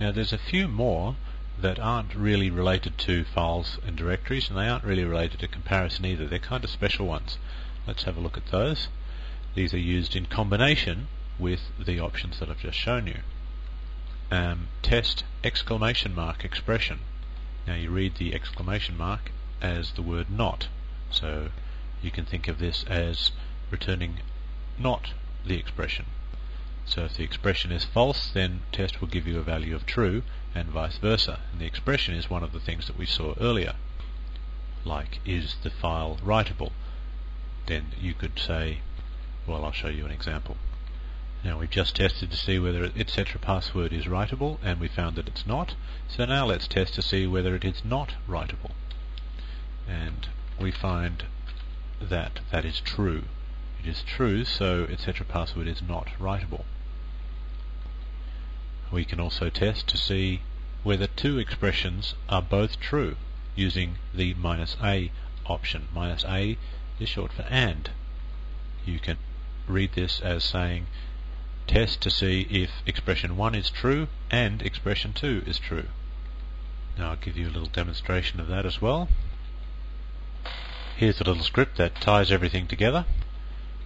Now there's a few more that aren't really related to files and directories, and they aren't really related to comparison either. They're kind of special ones. Let's have a look at those. These are used in combination with the options that I've just shown you. Test exclamation mark expression. Now you read the exclamation mark as the word not, so you can think of this as returning not the expression. So if the expression is false, then test will give you a value of true, and vice versa. And the expression is one of the things that we saw earlier, like is the file writable? Then you could say, well, I'll show you an example. Now we've just tested to see whether etc password is writable, and we found that it's not. So now let's test to see whether it is not writable, and we find that that is true. It is true, so etc password is not writable. We can also test to see whether two expressions are both true using the -a option. -a is short for and. You can read this as saying test to see if expression 1 is true and expression 2 is true. Now I'll give you a little demonstration of that as well. Here's a little script that ties everything together.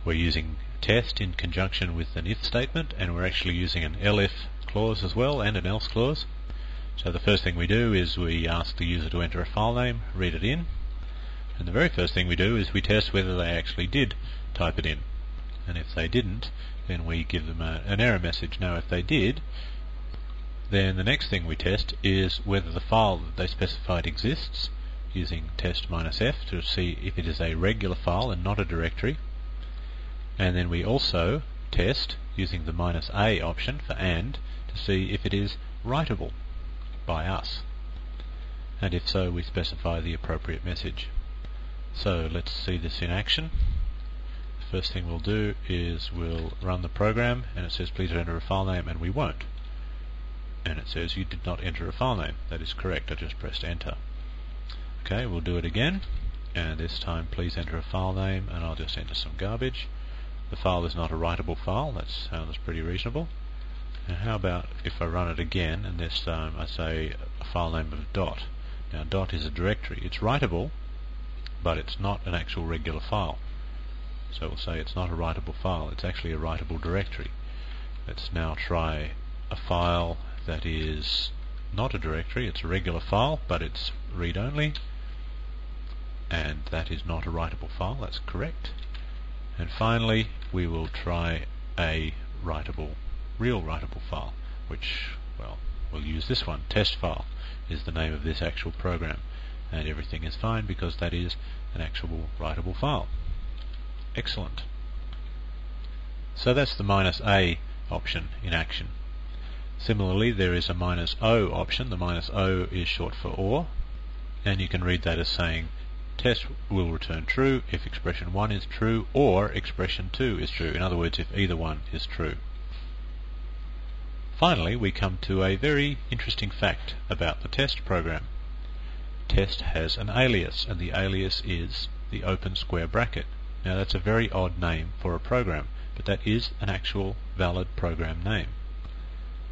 We're using test in conjunction with an if statement, and we're actually using an elif clause as well and an else clause. So the first thing we do is we ask the user to enter a file name, read it in, and the very first thing we do is we test whether they actually did type it in. And if they didn't, then we give them an error message. Now if they did, then the next thing we test is whether the file that they specified exists, using test -f to see if it is a regular file and not a directory. And then we also test using the -a option for and to see if it is writable by us, and if so we specify the appropriate message. So let's see this in action. The first thing we'll do is we'll run the program, and it says please enter a file name, and we won't, and it says you did not enter a file name. That is correct, I just pressed enter. Okay, we'll do it again, and this time please enter a file name, and I'll just enter some garbage. The file is not a writable file. That sounds pretty reasonable. And how about if I run it again, and this time I say a file name of dot. Now dot is a directory. It's writable, but it's not an actual regular file. So we'll say it's not a writable file. It's actually a writable directory. Let's now try a file that is not a directory. It's a regular file, but it's read-only, and that is not a writable file. That's correct. And finally we will try a real writable file, which, well, we'll use this one. Test file is the name of this actual program, and everything is fine because that is an actual writable file. Excellent. So that's the -a option in action. Similarly, there is a -o option. The -o is short for or, and you can read that as saying test will return true if expression 1 is true or expression 2 is true. In other words, if either one is true. Finally, we come to a very interesting fact about the test program. Test has an alias, and the alias is the open square bracket. Now that's a very odd name for a program, but that is an actual valid program name.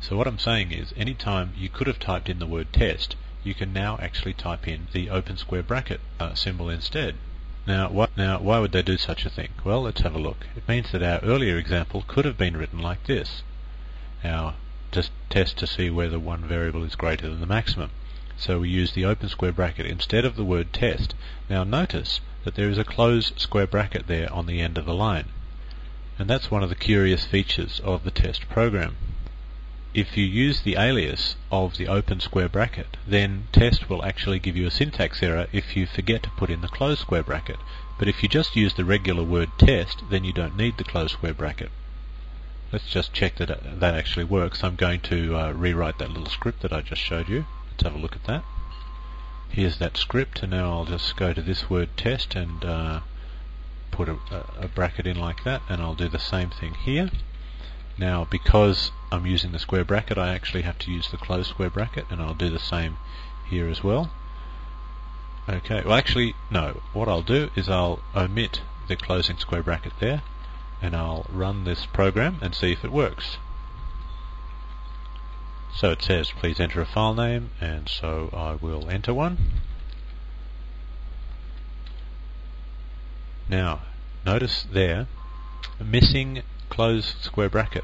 So what I'm saying is, anytime you could have typed in the word test, you can now actually type in the open square bracket symbol instead. Now why would they do such a thing? Well, let's have a look. It means that our earlier example could have been written like this. Our test to see whether one variable is greater than the maximum. So we use the open square bracket instead of the word test. Now notice that there is a close square bracket there on the end of the line. And that's one of the curious features of the test program. If you use the alias of the open square bracket, then test will actually give you a syntax error if you forget to put in the closed square bracket. But if you just use the regular word test, then you don't need the closed square bracket. Let's just check that that actually works. I'm going to rewrite that little script that I just showed you. Let's have a look at that. Here's that script, and now I'll just go to this word test and put a bracket in like that, and I'll do the same thing here. Now, because I'm using the square bracket, I actually have to use the closed square bracket, and I'll do the same here as well. Okay, well actually, no. What I'll do is I'll omit the closing square bracket there, and I'll run this program and see if it works. So it says please enter a file name, and so I will enter one. Now notice there missing close square bracket.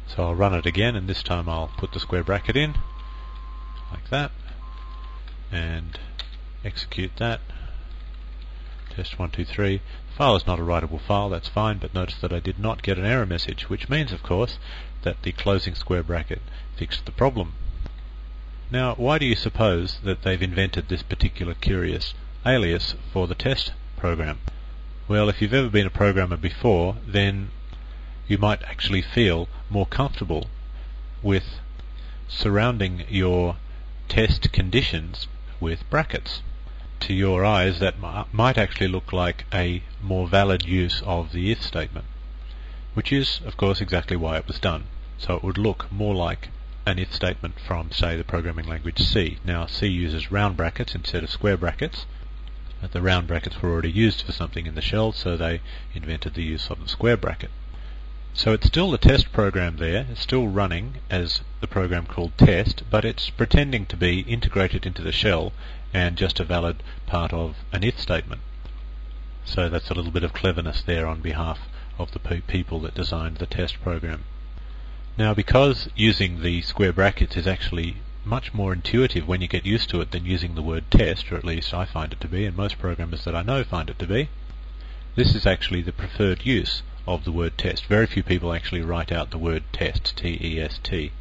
So I'll run it again, and this time I'll put the square bracket in like that and execute that. Test 1, 2, 3. The file is not a writable file, that's fine, but notice that I did not get an error message, which means of course that the closing square bracket fixed the problem. Now why do you suppose that they've invented this particular curious alias for the test program? Well, if you've ever been a programmer before, then you might actually feel more comfortable with surrounding your test conditions with brackets. To your eyes, that might actually look like a more valid use of the if statement, which is, of course, exactly why it was done. So it would look more like an if statement from, say, the programming language C. Now, C uses round brackets instead of square brackets. The round brackets were already used for something in the shell, so they invented the use of the square bracket. So it's still the test program there, it's still running as the program called test, but it's pretending to be integrated into the shell and just a valid part of an if statement. So that's a little bit of cleverness there on behalf of the people that designed the test program. Now, because using the square brackets is actually much more intuitive when you get used to it than using the word test, or at least I find it to be, and most programmers that I know find it to be, this is actually the preferred use of the word test. Very few people actually write out the word test, T-E-S-T.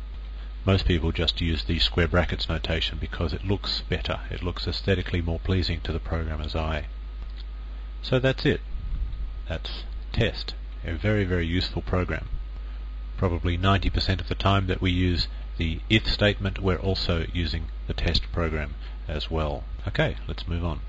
Most people just use the square brackets notation because it looks better. It looks aesthetically more pleasing to the programmer's eye. So that's it. That's test. A very, very useful program. Probably 90% of the time that we use the if statement, we're also using the test program as well. Okay, let's move on.